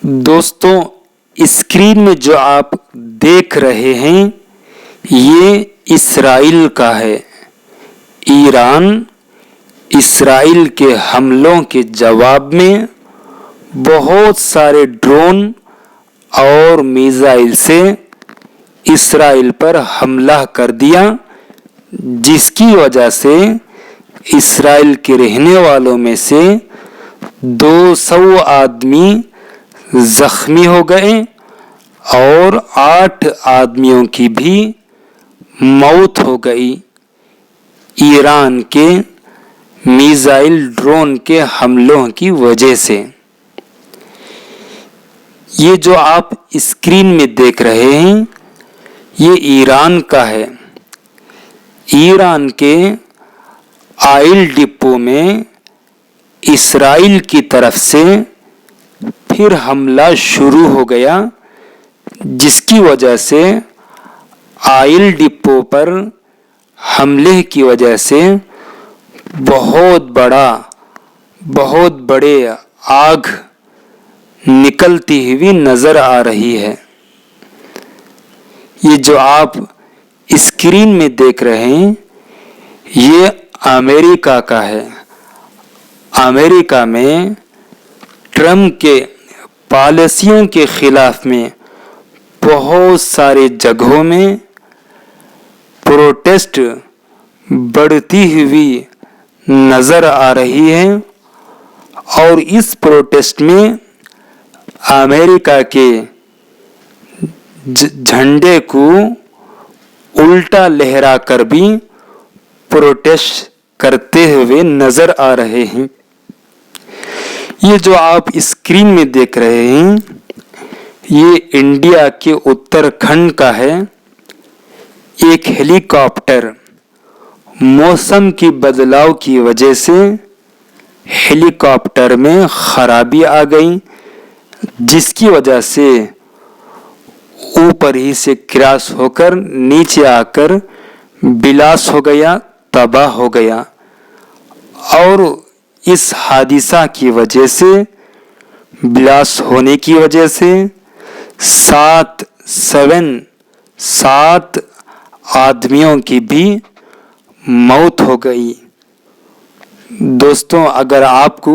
दोस्तों, स्क्रीन में जो आप देख रहे हैं ये इस्राइल का है। ईरान इस्राइल के हमलों के जवाब में बहुत सारे ड्रोन और मिसाइल से इस्राइल पर हमला कर दिया, जिसकी वजह से इस्राइल के रहने वालों में से 200 आदमी जख्मी हो गए और 8 आदमियों की भी मौत हो गई ईरान के मिसाइल ड्रोन के हमलों की वजह से। ये जो आप स्क्रीन में देख रहे हैं ये ईरान का है। ईरान के ऑयल डिपो में इस्राइल की तरफ से फिर हमला शुरू हो गया, जिसकी वजह से ऑयल डिपो पर हमले की वजह से बहुत बड़े आग निकलती हुई नजर आ रही है। ये जो आप स्क्रीन में देख रहे हैं ये अमेरिका का है। अमेरिका में ट्रम्प के पॉलिसियों के खिलाफ में बहुत सारे जगहों में प्रोटेस्ट बढ़ती हुई नजर आ रही है और इस प्रोटेस्ट में अमेरिका के झंडे को उल्टा लहराकर भी प्रोटेस्ट करते हुए नजर आ रहे हैं। ये जो आप स्क्रीन में देख रहे हैं ये इंडिया के उत्तराखंड का है। एक हेलीकॉप्टर मौसम की बदलाव की वजह से हेलीकॉप्टर में खराबी आ गई, जिसकी वजह से ऊपर ही से क्रैश होकर नीचे आकर विनाश हो गया, तबाह हो गया। और इस हादसा की वजह से विनाश होने की वजह से 7 आदमियों की भी मौत हो गई। दोस्तों, अगर आपको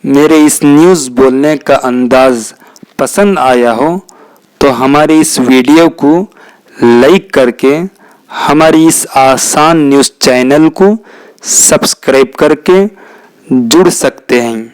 मेरे इस न्यूज़ बोलने का अंदाज पसंद आया हो तो हमारे इस वीडियो को लाइक करके हमारी इस आसान न्यूज़ चैनल को सब्सक्राइब करके जुड़ सकते हैं।